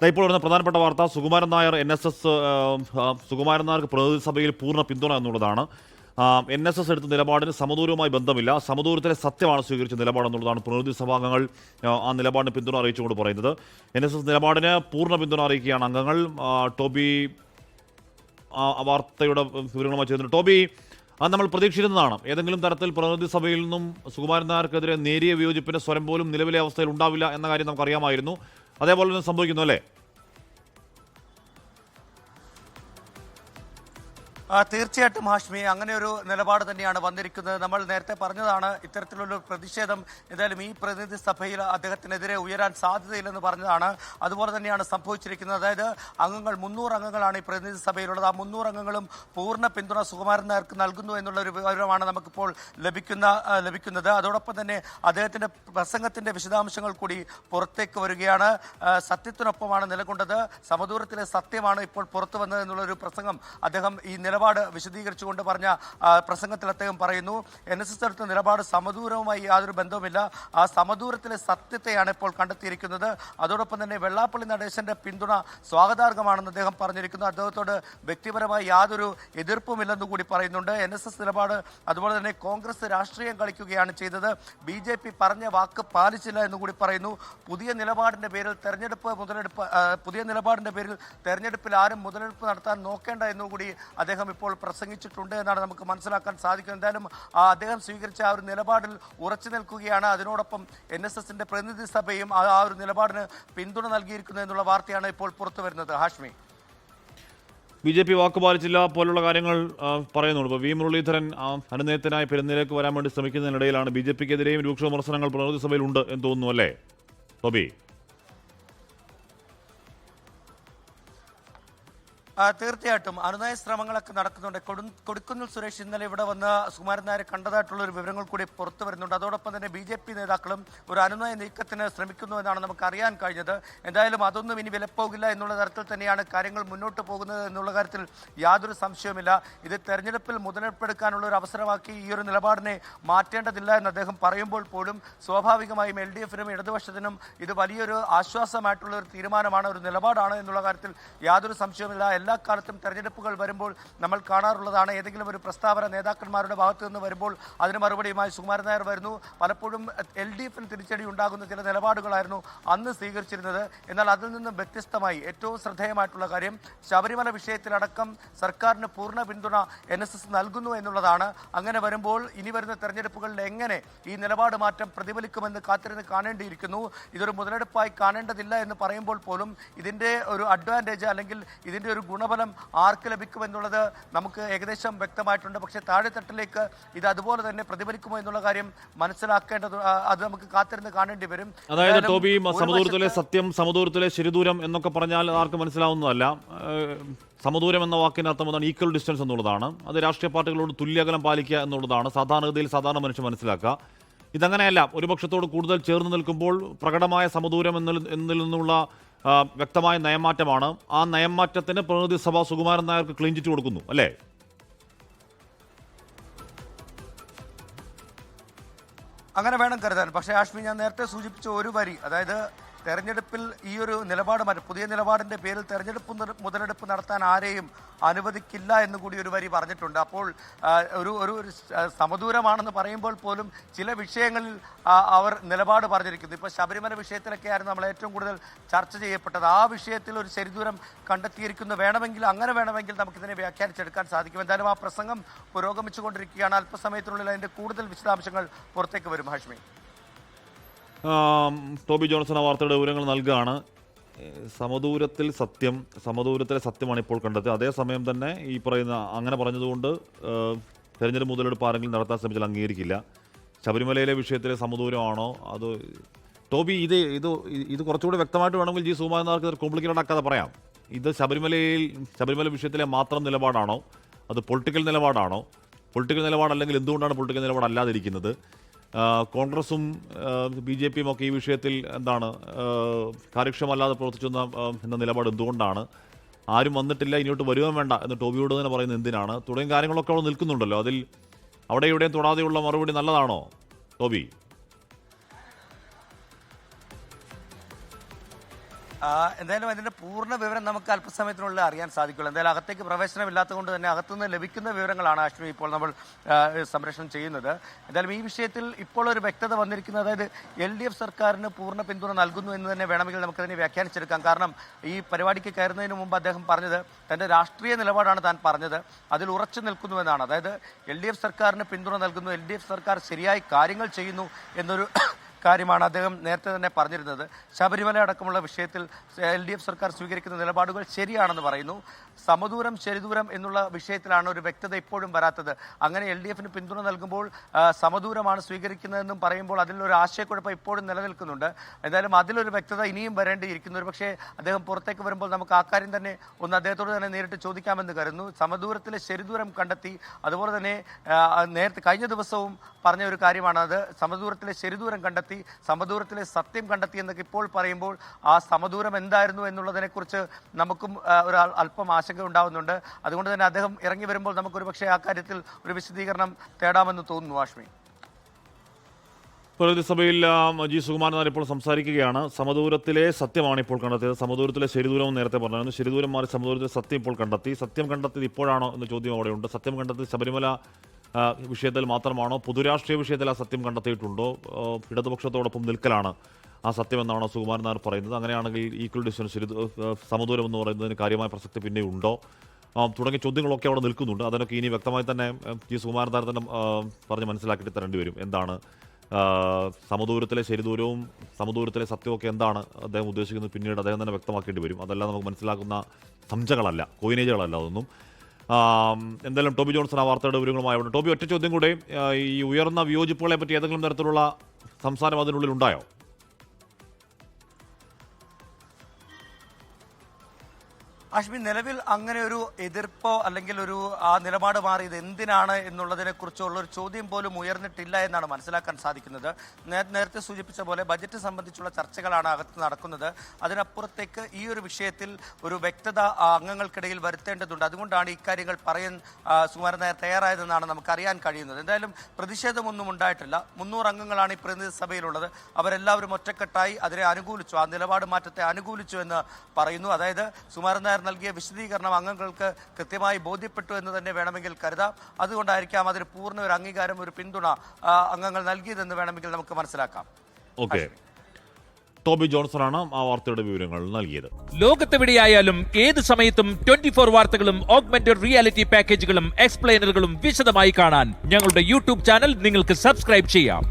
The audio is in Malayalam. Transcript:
ഇപ്പോൾ വരുന്ന പ്രധാനപ്പെട്ട വാർത്ത സുകുമാരൻ നായർ സുകുമാരൻ നായർക്ക് പ്രതിനിധി സഭയിൽ പൂർണ്ണ പിന്തുണ എന്നുള്ളതാണ്. NSS എടുത്ത നിലപാടിന് സമദൂരവുമായി ബന്ധമില്ല, സമദൂരത്തിലെ സത്യമാണ് സ്വീകരിച്ച നിലപാടെന്നുള്ളതാണ് പ്രതിനിധി സഭാംഗങ്ങൾ ആ നിലപാടിന് പിന്തുണ അറിയിച്ചുകൊണ്ട് പറയുന്നത്. NSS നിലപാടിന് പൂർണ്ണ പിന്തുണ അറിയിക്കുകയാണ് അംഗങ്ങൾ. ടോബി വാർത്തയുടെ വിവരങ്ങളുമായി ചേർന്നു. ടോബി, അത് നമ്മൾ പ്രതീക്ഷിക്കുന്നതാണ്. ഏതെങ്കിലും തരത്തിൽ പ്രതിനിധി സഭയിൽ നിന്നും സുകുമാരൻ നായർക്കെതിരെ നേരിയ വിയോജിപ്പിന്റെ സ്വരം പോലും നിലവിലെ അവസ്ഥയിൽ ഉണ്ടാവില്ല എന്ന കാര്യം നമുക്കറിയാമായിരുന്നു. അതേപോലെ തന്നെ സംഭവിക്കുന്നു അല്ലേ? തീർച്ചയായിട്ടും ഹാഷ്മി, അങ്ങനെ ഒരു നിലപാട് തന്നെയാണ് വന്നിരിക്കുന്നത്. നമ്മൾ നേരത്തെ പറഞ്ഞതാണ് ഇത്തരത്തിലുള്ള പ്രതിഷേധം എന്തായാലും ഈ പ്രതിനിധി സഭയിൽ അദ്ദേഹത്തിനെതിരെ ഉയരാൻ സാധ്യതയില്ലെന്ന് പറഞ്ഞതാണ്. അതുപോലെ തന്നെയാണ് സംഭവിച്ചിരിക്കുന്നത്. അതായത് അംഗങ്ങൾ 300 അംഗങ്ങളാണ് ഈ പ്രതിനിധി സഭയിലുള്ളത്. ആ 300 അംഗങ്ങളും പൂർണ്ണ പിന്തുണ സുകുമാരൻ നായർക്ക് നൽകുന്നു എന്നുള്ള ഒരു വിവരമാണ് നമുക്കിപ്പോൾ ലഭിക്കുന്നത്. അതോടൊപ്പം തന്നെ അദ്ദേഹത്തിന്റെ പ്രസംഗത്തിന്റെ വിശദാംശങ്ങൾ കൂടി പുറത്തേക്ക് വരികയാണ്. സത്യത്തിനൊപ്പമാണ് നിലകൊണ്ടത്, സമദൂരത്തിലെ സത്യമാണ് ഇപ്പോൾ പുറത്തു വന്നത് എന്നുള്ളൊരു പ്രസംഗം അദ്ദേഹം ഈ നിലപാട് വിശദീകരിച്ചുകൊണ്ട് പറഞ്ഞ പ്രസംഗത്തിൽ അദ്ദേഹം പറയുന്നു. NSS എടുത്ത നിലപാട് സമദൂരവുമായി യാതൊരു ബന്ധവുമില്ല, ആ സമദൂരത്തിലെ സത്യത്തെയാണ് ഇപ്പോൾ കണ്ടെത്തിയിരിക്കുന്നത്. അതോടൊപ്പം തന്നെ വെള്ളാപ്പള്ളി നടേശന്റെ പിന്തുണ സ്വാഗതാർഹമാണെന്ന് അദ്ദേഹം പറഞ്ഞിരിക്കുന്നു. അദ്ദേഹത്തോട് വ്യക്തിപരമായി യാതൊരു എതിർപ്പുമില്ലെന്ന് കൂടി പറയുന്നുണ്ട്. NSS നിലപാട് അതുപോലെ തന്നെ കോൺഗ്രസ് രാഷ്ട്രീയം കളിക്കുകയാണ് ചെയ്തത്, BJP പറഞ്ഞ വാക്ക് പാലിച്ചില്ല എന്ന് കൂടി പറയുന്നു. പുതിയ നിലപാടിന്റെ പേരിൽ തെരഞ്ഞെടുപ്പിൽ ആരും മുതലെടുപ്പ് നടത്താൻ നോക്കേണ്ട എന്നുകൂടി അദ്ദേഹം ഇപ്പോൾ പ്രസംഗിച്ചിട്ടുണ്ട് എന്നാണ് നമുക്ക് മനസ്സിലാക്കാൻ സാധിക്കുന്നത്. എന്തായാലും അദ്ദേഹം സ്വീകരിച്ച ആ ഒരു നിലപാടിൽ ഉറച്ചു നിൽക്കുകയാണ്. അതിനോടൊപ്പം NSSന്റെ പ്രതിനിധി സഭയും ആ ഒരു നിലപാടിന് പിന്തുണ നൽകിയിരിക്കുന്നു എന്നുള്ള വാർത്തയാണ് ഇപ്പോൾ പുറത്തു വരുന്നത്. ഹാഷ്മി, BJP വാക്കുപാലിച്ചില്ല പോലുള്ള കാര്യങ്ങൾ പറയുന്നുള്ളൂ. ഇപ്പോൾ V മുരളീധരൻ അനുനയത്തിനായി പെരുന്നിലേക്ക് വരാൻ വേണ്ടി ശ്രമിക്കുന്നതിനിടയിലാണ് BJPക്കെതിരെയും രൂക്ഷ വിമർശനങ്ങൾ പ്രതിനിധി സഭയിൽ ഉണ്ട് എന്ന് തോന്നുന്നു അല്ലേ ടോബി? തീർച്ചയായിട്ടും അനുനയ ശ്രമങ്ങളൊക്കെ നടക്കുന്നുണ്ട്. കൊടിക്കുന്നിൽ സുരേഷ് ഇന്നലെ ഇവിടെ വന്ന് സുകുമാരൻ നായരെ കണ്ടതായിട്ടുള്ള ഒരു വിവരങ്ങൾ കൂടി പുറത്തു വരുന്നുണ്ട്. അതോടൊപ്പം തന്നെ BJP നേതാക്കളും ഒരു അനുനയ നീക്കത്തിന് ശ്രമിക്കുന്നു എന്നാണ് നമുക്ക് അറിയാൻ കഴിഞ്ഞത്. എന്തായാലും അതൊന്നും ഇനി വിലപ്പോകില്ല എന്നുള്ള തരത്തിൽ തന്നെയാണ് കാര്യങ്ങൾ മുന്നോട്ട് പോകുന്നത് എന്നുള്ള കാര്യത്തിൽ യാതൊരു സംശയവുമില്ല. ഇത് തെരഞ്ഞെടുപ്പിൽ മുതലെടുപ്പെടുക്കാനുള്ള ഒരു അവസരമാക്കി ഈ ഒരു നിലപാടിനെ മാറ്റേണ്ടതില്ല എന്ന് അദ്ദേഹം പറയുമ്പോൾ പോലും സ്വാഭാവികമായും LDFനും ഇടതുപക്ഷത്തിനും ഇത് വലിയൊരു ആശ്വാസമായിട്ടുള്ള ഒരു തീരുമാനമാണ്, ഒരു നിലപാടാണ് എന്നുള്ള കാര്യത്തിൽ യാതൊരു സംശയവുമില്ല. എല്ലാ കാലത്തും തെരഞ്ഞെടുപ്പുകൾ വരുമ്പോൾ നമ്മൾ കാണാറുള്ളതാണ്, ഏതെങ്കിലും ഒരു പ്രസ്താവന നേതാക്കന്മാരുടെ ഭാഗത്തു നിന്ന് വരുമ്പോൾ അതിന് മറുപടിയുമായി സുകുമാരൻ നായർ വരുന്നു. പലപ്പോഴും LDFന് തിരിച്ചടി ഉണ്ടാകുന്ന ചില നിലപാടുകളായിരുന്നു അന്ന് സ്വീകരിച്ചിരുന്നത്. എന്നാൽ അതിൽ നിന്നും വ്യത്യസ്തമായി ഏറ്റവും ശ്രദ്ധേയമായിട്ടുള്ള കാര്യം ശബരിമല വിഷയത്തിലടക്കം സർക്കാരിന് പൂർണ്ണ പിന്തുണ NSS നൽകുന്നു എന്നുള്ളതാണ്. അങ്ങനെ വരുമ്പോൾ ഇനി വരുന്ന തെരഞ്ഞെടുപ്പുകളിൽ എങ്ങനെ ഈ നിലപാട് മാറ്റം പ്രതിഫലിക്കുമെന്ന് കാത്തിരുന്ന് കാണേണ്ടിയിരിക്കുന്നു. ഇതൊരു മുതലെടുപ്പായി കാണേണ്ടതില്ല എന്ന് പറയുമ്പോൾ പോലും ഇതിൻ്റെ ഒരു അഡ്വാൻറ്റേജ് അല്ലെങ്കിൽ ഇതിൻ്റെ ഒരു ഗുണഫലം ആർക്ക് ലഭിക്കുമെന്നുള്ളത് നമുക്ക് ഏകദേശം വ്യക്തമായിട്ടുണ്ട്. പക്ഷേ താഴെത്തട്ടിലേക്ക് ഇത് അതുപോലെ തന്നെ പ്രതിഫലിക്കുമോ എന്നുള്ള കാര്യം മനസ്സിലാക്കേണ്ടത് അത് നമുക്ക് കാത്തിരുന്ന് കാണേണ്ടി വരും. അതായത് ടോബി, സമദൂരത്തിലെ സത്യം, സമദൂരത്തിലെ ശരിദൂരം എന്നൊക്കെ പറഞ്ഞാൽ ആർക്കും മനസ്സിലാവുന്നതല്ല. സമദൂരം എന്ന വാക്കിന് അർത്ഥം എന്താണ്? ഈക്വൽ ഡിസ്റ്റൻസ് എന്നുള്ളതാണ്. അത് രാഷ്ട്രീയ പാർട്ടികളോട് തുല്യകലം പാലിക്കുക എന്നുള്ളതാണ് സാധാരണഗതിയിൽ സാധാരണ മനുഷ്യൻ മനസ്സിലാക്കുക. ഇതങ്ങനെയല്ല. ഒരു പക്ഷത്തോട് കൂടുതൽ ചേർന്ന് നിൽക്കുമ്പോൾ പ്രകടമായ സമദൂരം എന്നതിൽ നിന്നുള്ള വ്യക്തമായ നയമാറ്റമാണ്. ആ നയമാറ്റത്തിന് പ്രതിനിധി സഭ സുകുമാരൻ നായർക്ക് ക്ലീൻ ചിറ്റ് കൊടുക്കുന്നു അല്ലേ? അങ്ങനെ വേണം കരുതാൻ. പക്ഷേ ആഷ്മി, ഞാൻ നേരത്തെ സൂചിപ്പിച്ച ഒരു വരി, അതായത് തെരഞ്ഞെടുപ്പിൽ ഈ ഒരു നിലപാട് പുതിയ നിലപാടിന്റെ പേരിൽ മുതലെടുപ്പ് നടത്താൻ ആരെയും അനുവദിക്കില്ല എന്ന് കൂടി ഒരു വരി പറഞ്ഞിട്ടുണ്ട്. അപ്പോൾ ഒരു സമദൂരമാണെന്ന് പറയുമ്പോൾ പോലും ചില വിഷയങ്ങളിൽ അവർ നിലപാട് പറഞ്ഞിരിക്കുന്നു. ഇപ്പോൾ ശബരിമല വിഷയത്തിലൊക്കെ ആയിരുന്നു നമ്മൾ ഏറ്റവും കൂടുതൽ ചർച്ച ചെയ്യപ്പെട്ടത്. ആ വിഷയത്തിൽ ഒരു ശരിദൂരം കണ്ടെത്തിയിരിക്കുന്നു. അങ്ങനെ വേണമെങ്കിൽ നമുക്കിതിനെ വ്യാഖ്യാനിച്ചെടുക്കാൻ സാധിക്കും. എന്തായാലും ആ പ്രസംഗം പുരോഗമിച്ചുകൊണ്ടിരിക്കുകയാണ്. അല്പസമയത്തിനുള്ളിൽ അതിൻ്റെ കൂടുതൽ വിശദാംശങ്ങൾ പുറത്തേക്ക് വരും. ഹാഷ്മി, ടോബി ജോൺസൺ ആ വാർത്തയുടെ വിവരങ്ങൾ നൽകുകയാണ്. സമദൂരത്തിലെ സത്യമാണ് ഇപ്പോൾ കണ്ടത്. അതേസമയം തന്നെ ഈ പറയുന്ന അങ്ങനെ പറഞ്ഞതുകൊണ്ട് തെരഞ്ഞെടുപ്പ് മുതലെടുപ്പ് ആരെങ്കിലും നടത്താൻ ശ്രമിച്ചാൽ അംഗീകരിക്കില്ല. ശബരിമലയിലെ വിഷയത്തിലെ സമദൂരമാണോ അത്? ടോബി, ഇത് കുറച്ചുകൂടി വ്യക്തമായിട്ട് വേണമെങ്കിൽ സുകുമാരൻ നായർക്ക് കോംപ്ലിക്കേറ്റഡ് ആക്കാതെ പറയാം. ഇത് ശബരിമല വിഷയത്തിലെ മാത്രം നിലപാടാണോ? അത് പൊളിറ്റിക്കൽ നിലപാടാണോ? പൊളിറ്റിക്കൽ നിലപാടല്ലെങ്കിൽ എന്തുകൊണ്ടാണ് പൊളിറ്റിക്കൽ നിലപാടല്ലാതിരിക്കുന്നത്? കോൺഗ്രസും BJPയും ഒക്കെ ഈ വിഷയത്തിൽ എന്താണ് കാര്യക്ഷമല്ലാതെ പ്രവർത്തിച്ചു എന്ന നിലപാട് എന്തുകൊണ്ടാണ്? ആരും വന്നിട്ടില്ല, ഇനിയോട്ട് വരുവാൻ വേണ്ട എന്ന് ടോബിയോട് തന്നെ പറയുന്നത് എന്തിനാണ്? തുടങ്ങിയ കാര്യങ്ങളൊക്കെ അവിടെ നിൽക്കുന്നുണ്ടല്ലോ. അതിൽ അവിടെ ഇവിടെയും തൊടാതെയുള്ള മറുപടി നല്ലതാണോ ടോബി? എന്തായാലും അതിന്റെ പൂർണ്ണ വിവരം നമുക്ക് അല്പസമയത്തിനുള്ളിൽ അറിയാൻ സാധിക്കുള്ളൂ. എന്തായാലും അകത്തേക്ക് പ്രവേശനമില്ലാത്തത് കൊണ്ട് തന്നെ അകത്തുനിന്ന് ലഭിക്കുന്ന വിവരങ്ങളാണ് അശ്വിനി ഇപ്പോൾ നമ്മൾ സംപ്രേഷണം ചെയ്യുന്നത്. എന്തായാലും ഈ വിഷയത്തിൽ ഇപ്പോൾ ഒരു വ്യക്തത വന്നിരിക്കുന്നത്, അതായത് LDF സർക്കാരിന് പൂർണ്ണ പിന്തുണ നൽകുന്നു എന്ന് തന്നെ വേണമെങ്കിൽ നമുക്കതിനെ വ്യാഖ്യാനിച്ചെടുക്കാം. കാരണം ഈ പരിപാടിക്ക് കയറുന്നതിന് മുമ്പ് അദ്ദേഹം പറഞ്ഞത് തന്റെ രാഷ്ട്രീയ നിലപാടാണ് താൻ പറഞ്ഞത്, അതിൽ ഉറച്ചു നിൽക്കുന്നുവെന്നാണ്. അതായത് LDF സർക്കാരിന് പിന്തുണ നൽകുന്നു, LDF സർക്കാർ ശരിയായി കാര്യങ്ങൾ ചെയ്യുന്നു എന്നൊരു കാര്യമാണ് അദ്ദേഹം നേരത്തെ തന്നെ പറഞ്ഞിരുന്നത്. ശബരിമല അടക്കമുള്ള വിഷയത്തിൽ LDF സർക്കാർ സ്വീകരിക്കുന്ന നിലപാടുകൾ ശരിയാണെന്ന് പറയുന്നു. സമദൂരം ശരിദൂരം എന്നുള്ള വിഷയത്തിലാണ് ഒരു വ്യക്തത ഇപ്പോഴും വരാത്തത്. അങ്ങനെ LDFന് പിന്തുണ നൽകുമ്പോൾ സമദൂരമാണ് സ്വീകരിക്കുന്നതെന്നും പറയുമ്പോൾ അതിലൊരു ആശയക്കുഴപ്പം ഇപ്പോഴും നിലനിൽക്കുന്നുണ്ട്. എന്തായാലും അതിലൊരു വ്യക്തത ഇനിയും വരേണ്ടിയിരിക്കുന്നു. ഒരു പക്ഷേ അദ്ദേഹം പുറത്തേക്ക് വരുമ്പോൾ നമുക്ക് ആ കാര്യം തന്നെ ഒന്ന് അദ്ദേഹത്തോട് തന്നെ നേരിട്ട് ചോദിക്കാമെന്ന് കരുതുന്നു. സമദൂരത്തിലെ ശരിദൂരം കണ്ടെത്തി, അതുപോലെ തന്നെ നേരത്തെ കഴിഞ്ഞ ദിവസവും പറഞ്ഞ ഒരു കാര്യമാണ് അത്, സമദൂരത്തിലെ ശരിദൂരം കണ്ടെത്തി, സമദൂരത്തിലെ സത്യം കണ്ടെത്തി എന്നൊക്കെ ഇപ്പോൾ പറയുമ്പോൾ ആ സമദൂരം എന്തായിരുന്നു എന്നുള്ളതിനെക്കുറിച്ച് നമുക്കും ഒരു അല്പം ആശങ്ക ഉണ്ടാവുന്നുണ്ട്. അതുകൊണ്ട് തന്നെ അദ്ദേഹം ഇറങ്ങി വരുമ്പോൾ നമുക്കൊരു പക്ഷേ ആ കാര്യത്തിൽ ഒരു വിശദീകരണം തേടാമെന്ന് തോന്നുന്നു. ആഷ്മി, പ്രതിസഭയിൽ ജി സുകുമാരൻ നായർ ഇപ്പോൾ സംസാരിക്കുകയാണ്. സമദൂരത്തിലെ സത്യമാണ് ഇപ്പോൾ കണ്ടെത്തിയത്. സമദൂരത്തിലെ ശരിദൂരം നേരത്തെ പറഞ്ഞിരുന്നു. ശരിദൂരം മാറി സമദൂരത്തിലെ സത്യം ഇപ്പോൾ കണ്ടെത്തി. സത്യം കണ്ടെത്തിയത് ഇപ്പോഴാണോ എന്ന ചോദ്യം അവിടെയുണ്ട്. സത്യം കണ്ടെത്തി ശബരിമല വിഷയത്തിൽ മാത്രമാണോ, പൊതുരാഷ്ട്രീയ വിഷയത്തിൽ ആ സത്യം കണ്ടെത്തിയിട്ടുണ്ടോ? ഇടതുപക്ഷത്തോടൊപ്പം നിൽക്കലാണ് ആ സത്യം എന്നാണോ സുകുമാരൻ നായർ പറയുന്നത്? അങ്ങനെയാണെങ്കിൽ ഈക്വൽ ഡിസ്റ്റൻസ് സമദൂരം എന്ന് പറയുന്നതിന് കാര്യമായ പ്രസക്തി പിന്നെ ഉണ്ടോ? തുടങ്ങിയ ചോദ്യങ്ങളൊക്കെ അവിടെ നിൽക്കുന്നുണ്ട്. അതിനൊക്കെ ഇനി വ്യക്തമായി തന്നെ ജി സുകുമാരൻ നായർ തന്നെ പറഞ്ഞ് മനസ്സിലാക്കിയിട്ട് തരേണ്ടി വരും. എന്താണ് സമദൂരത്തിലെ ശരിദൂരവും സമദൂരത്തിലെ സത്യമൊക്കെ എന്താണ് അദ്ദേഹം ഉദ്ദേശിക്കുന്നത്, പിന്നീട് അദ്ദേഹം തന്നെ വ്യക്തമാക്കേണ്ടി വരും. അതെല്ലാം നമുക്ക് മനസ്സിലാക്കുന്ന സംജകളല്ല, കോയിനേജുകളല്ല അതൊന്നും. എന്തായാലും ടോബി ജോൺസൺ ആ വാർത്തയുടെ വിവരങ്ങളുമായി. ടോബി, ഒറ്റ ചോദ്യം കൂടെ, ഈ ഉയർന്ന വിയോജിപ്പുകളെ പറ്റി ഏതെങ്കിലും തരത്തിലുള്ള സംസാരം അതിനുള്ളിൽ ഉണ്ടായോ? അശ്വിൻ, നിലവിൽ അങ്ങനെ ഒരു എതിർപ്പോ അല്ലെങ്കിൽ ഒരു ആ നിലപാട് മാറിയത് എന്തിനാണ് എന്നുള്ളതിനെ കുറിച്ചുള്ള ഒരു ചോദ്യം പോലും ഉയർന്നിട്ടില്ല എന്നാണ് മനസ്സിലാക്കാൻ സാധിക്കുന്നത്. നേരത്തെ സൂചിപ്പിച്ച പോലെ ബജറ്റ് സംബന്ധിച്ചുള്ള ചർച്ചകളാണ് അകത്ത് നടക്കുന്നത്. അതിനപ്പുറത്തേക്ക് ഈ ഒരു വിഷയത്തിൽ ഒരു വ്യക്തത അംഗങ്ങൾക്കിടയിൽ വരുത്തേണ്ടതുണ്ട്. അതുകൊണ്ടാണ് ഇക്കാര്യങ്ങൾ പറയാൻ സുകുമാരൻ നായർ തയ്യാറായതെന്നാണ് നമുക്കറിയാൻ കഴിയുന്നത്. എന്തായാലും പ്രതിഷേധമൊന്നും ഉണ്ടായിട്ടില്ല. 300 അംഗങ്ങളാണ് ഈ പ്രതിനിധി സഭയിലുള്ളത്. അവരെല്ലാവരും ഒറ്റക്കെട്ടായി അതിനെ അനുകൂലിച്ചു, ആ നിലപാട് മാറ്റത്തെ അനുകൂലിച്ചു എന്ന് പറയുന്നു. അതായത് സുകുമാരൻ നായർ നൽകിയ വിശദീകരണം അംഗങ്ങൾക്ക് കൃത്യമായി ബോധ്യപ്പെട്ടു എന്ന് തന്നെ വേണമെങ്കിൽ കരുതാം. അതുകൊണ്ടായിരിക്കാം അതിന് പൂർണ്ണ ഒരു അംഗീകാരം, ഒരു പിന്തുണ അംഗങ്ങൾ നൽകിയതെന്ന് വേണമെങ്കിൽ നമുക്ക് മനസ്സിലാക്കാം. ഓക്കെ, ടോബി ജോൺസണാണ് ആ വാർത്തയുടെ വിവരങ്ങൾ നൽകിയത്. ലോകത്തെവിടെയായാലും ഏത് സമയത്തും 24 വാർത്തകളും ഓഗ്മെന്റഡ് റിയാലിറ്റി പാക്കേജുകളും എക്സ്പ്ലെയിനറുകളും വിശദമായി കാണാൻ ഞങ്ങളുടെ യൂട്യൂബ് ചാനൽ നിങ്ങൾക്ക് സബ്സ്ക്രൈബ് ചെയ്യാം.